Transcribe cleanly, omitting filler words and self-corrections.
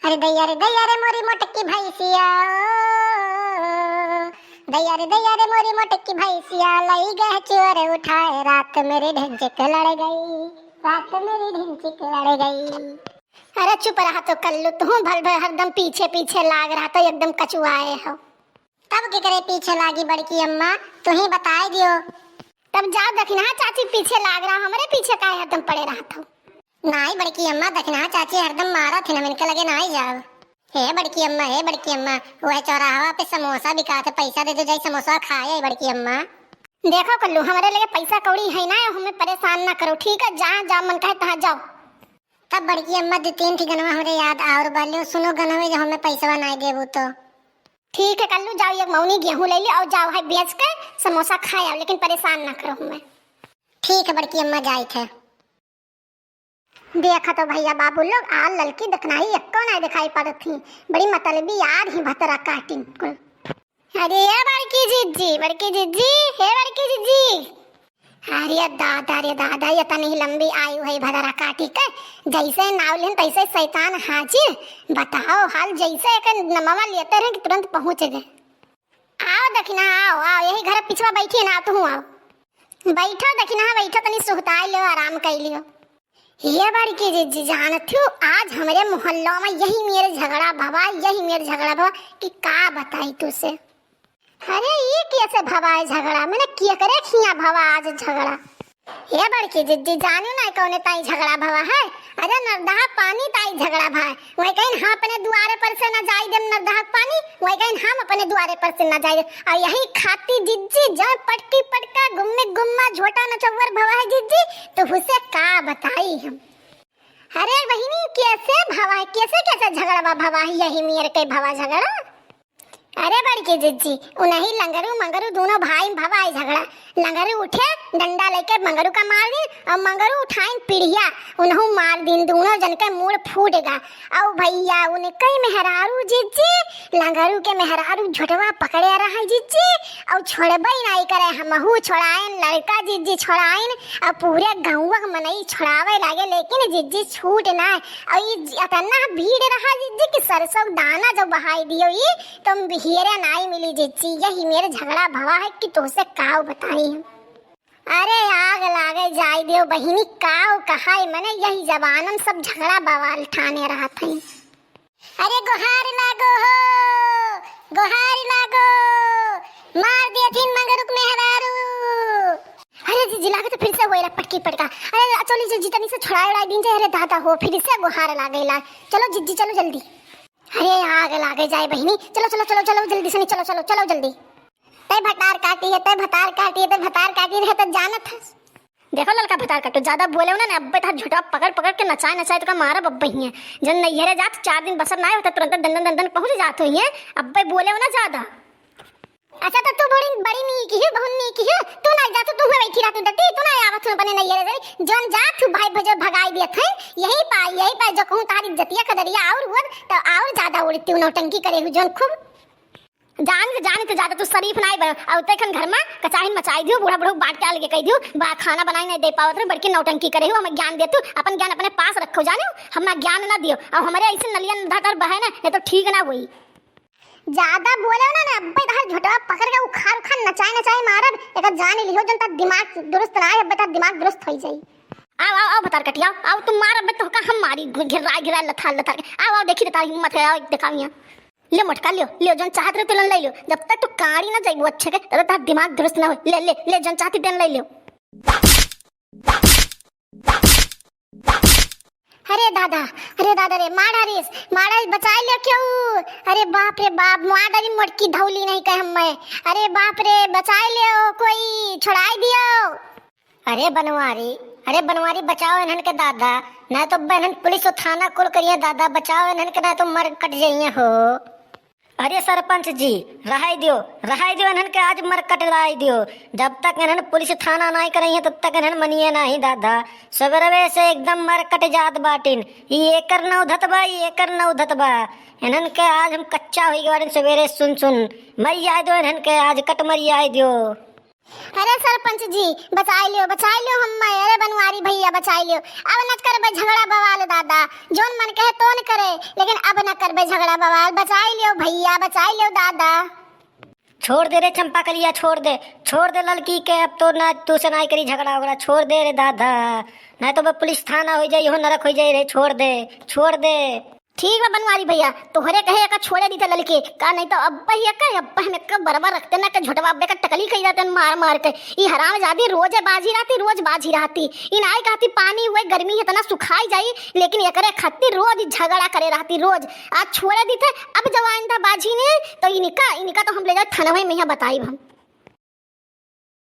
अरे दैया रे मोरी मोटकी भैंसिया दैया रे मोरी मोटकी भैंसिया लई गए चोर उठाए रात मेरी ढिंचिक लड़ गई रात मेरी ढिंचिक लड़ गई। अरे चुप रहा तो कल्लू तू भल भल हरदम पीछे पीछे लाग रहा तो एकदम कचुआए हो। तब के करे पीछे लागी बड़की अम्मा तू ही बताए दियो। तब जाओ दखना चाची पीछे लाग रहा हमारे पीछे काहे हरदम पड़े रहा था। नाई बड़की अम्मा दखना चाची हरदम मारा थे ना मिनके लगे नाई जाओ। हे बड़की अम्मा वह चौराहा पे समोसा बिका थे पैसा दे दो जाई समोसा खाए बड़की अम्मा। देखो कल्लू हमारे लगे पैसा कौड़ी है ना हमें परेशान ना करो ठीक है जहाँ जा मन कहे तहाँ जाओ। तब बड़की अम्मा दो तीन थी गनवा हमारे याद और बालियो सुनो गनवे जो हमें पैसा नहीं देबू तो ठीक है कल्लू जाओ एक मौनी गेहूं ले लियो और जाओ है बेच के समोसा खाए आओ लेकिन परेशान ना करो हमें। ठीक है बड़की अम्मा जाए थे। देखा तो भैया बाबू लोग आ ललकी दिखनाई एक्को नहीं दिखाई पड़त थी बड़ी मतलबी यार ही भतरा काटी कुल। अरे ये बड़की जिज्जी हे बड़की जिज्जी अरे दादा ये तनी लंबी आयु है भदरा काटी के जैसे नावलिन तैसे शैतान हाजिर बताओ हाल जैसे एक नमवा लेते रहे कि तुरंत पहुंच गए। आओ दखिना आओ यही घर पिछवा बैठी ना तू आओ बैठो दखिना बैठो तनी सुहताई लो आराम कर लियो। ये बड़की जिज्जी जानत हूँ आज हमारे मोहल्लों में यही मेरे झगड़ा भवा कि का बताई तुझसे। अरे ये कैसे भवा है झगड़ा मैंने किया करे खिया भवा आज झगड़ा। ये बड़की जिज्जी जानू ना कौन ताई झगड़ा भवा है। अरे नरदहा पानी ताई झगड़ा भा वही कहीं हम अपने द्वारे पर से न जाई देम नरदहा पानी वही कहीं हम अपने द्वारे पर से न जाई देम और यही खाती जिज्जी जब पटकी पटका गुम्मे गुम्मा झोटा नचवर भवा है जिज्जी तो उसे का बताई हम। अरे बहिनी कैसे भवा है कैसे झगड़ा भवा है यही मेरे के भवा झगड़ा। अरे बड़की जिज्जी उन्हीं लंगरू मंगरू दोनों भाई भवा है झगड़ा। लंगरू उठे डंडा लेके मंगरू का मार दिन और मंगरू उठाइन पीढ़िया उन्हों मार दिन दोनों जन के मुड़ फूटेगा। और भैया उनके मेहरारू जिज्जी लंगरू के मेहरारू झुटवा पकड़े रहा है जिज्जी और छोड़बई नहीं करे हमहू छोड़ाइन लड़का जिज्जी छोड़ाइन और पूरे गाँव मनई छोड़ावे लागे लेकिन जिज्जी छूट ना और इतना भीड़ रहा जिज्जी कि सरसों दाना जो बहाई दियो ये तुम हीरे नाई मिली जिज्जी यही मेरे झगड़ा भवा है कि तुझसे काव बताई हम। अरे आग लागे जाय दियो बहिनी काव कहा मैंने यही जबानम सब झगड़ा बवाल ठाने रहा था। अरे गुहार लागो मार दिया थी मंगरुक मेहरारू। अरे जी लागे तो फिर से होएला पटकी पटका। अरे चलो जी जितनी से छुड़ाए दिन से अरे दादा हो फिर से गुहार लागेला। चलो जिज्जी चलो जल्दी। अरे आग लागे जाए बहिनी चलो जल्दी से चलो जल्दी। ते भतार काटी है तो जानत है। देखो ललका भतार काटो ज्यादा बोले ना अब्बे था झूठा पकड़ के नचाए तो का मारा बब्बे ही है जन नैहरे जात 4 दिन बसर ना होता तुरंत दंदन पहुंच जात हुई है अब्बे बोले ना ज्यादा। अच्छा तो तू बड़ी नी की है बहुत नी की है तू ना जा तू बैठी रहा तू ना आवत अपने नैहरे जाई जन जा तू भाई भजो भगाई दिया थे यही पाई जो कहूं तारी जतिया कदरिया और हुआ तो और ज्यादा उड़ती हूं नौटंकी करे हूं जन खूब जान तो ज्यादा तू शरीफ नहीं बन और तखन घर में कचाही मचाई दियो बूढ़ा बांट के लेके कह दियो खाना बनाई नहीं दे पावत रे बड़की नौटंकी करे हो हमें ज्ञान दे तू अपन ज्ञान अपने पास रखो जाने हमें ज्ञान ना दियो और हमारे ऐसे नलियन धाकर बहे ना ये तो ठीक ना हुई। ज्यादा बोले ना अब्बे तहर झोटा पकड़ के उखाड़ नचाए मारब एक जान लियो जन ता दिमाग दुरुस्त ना है बेटा दिमाग दुरुस्त हो जाई। आओ भतार कटिया आओ तुम मार अब्बे तो का हम मारी घिरा लथा आओ देखी तारी हिम्मत है आओ दिखाइया ले मटका लियो जन चाहत रहे तुलन ले लियो जब तक तू काड़ी ना जाइबो अच्छे के तब तक दिमाग दुरुस्त ना हो ले जन चाहती देन ले लियो। अरे दादा रे माड़ा बचाए ले क्यों। अरे बाप रे बाप माड़ी मटकी धौली नहीं कह मैं। अरे बाप रे बचाए लियो कोई छुड़ाई दियो। अरे बनवारी बचाओ इन्हन के दादा ना तो बहन पुलिस थाना कुल करिए दादा बचाओ इन्हन के ना तो मर कट जाइए हो। अरे सरपंच जी रहाई दियो इन्हन के आज मर कट लाई दियो जब तक इन्हन पुलिस थाना नहीं करई है तब तक इन्हन मनिए नहीं दादा सवेरे से एकदम मर कट जात बाटिन ये कर न उधत बा इन्हन के आज हम कच्चा होई गए सवेरे सुन मरी आए दो इन्हन के आज कट मरी आए दियो। अरे सरपंच जी बचा लियो हम अरे बनवारी भैया बचा लियो। अब न करबे झगड़ा बवाल दादा, जोन मन कहे तो न करे, लेकिन अब न करबे झगड़ा बवाल। बचा लियो भैया, बचा लियो दादा। छोड़ दे रे चंपा कलिया, छोड़ दे लड़की के। अब तो ना तू से ना करी झगड़ा वगड़ा, छोड़ दे रे दादा, नहीं तो पुलिस थाना हो जाए, हो नरक हो जाए रे। छोड़ दे। ठीक है बनवारी भैया, तोहरे कहे का छोड़े दी लड़के का, नहीं तो अब भैया का अब हमें कब बराबर रखते ना के झोटवा अब्बे का टकली खाई जाते मार के। ये हराम जादी रोज बाजी रहती इन आई कहती पानी हुए गर्मी इतना सुखाई जाई, लेकिन एकरे खातिर रोज झगड़ा करे रहती रोज। आज छोड़े दी थे, अब जब आइंदा बाजी ने तो इनका तो हम ले जाए थाना में यहाँ बताई हम।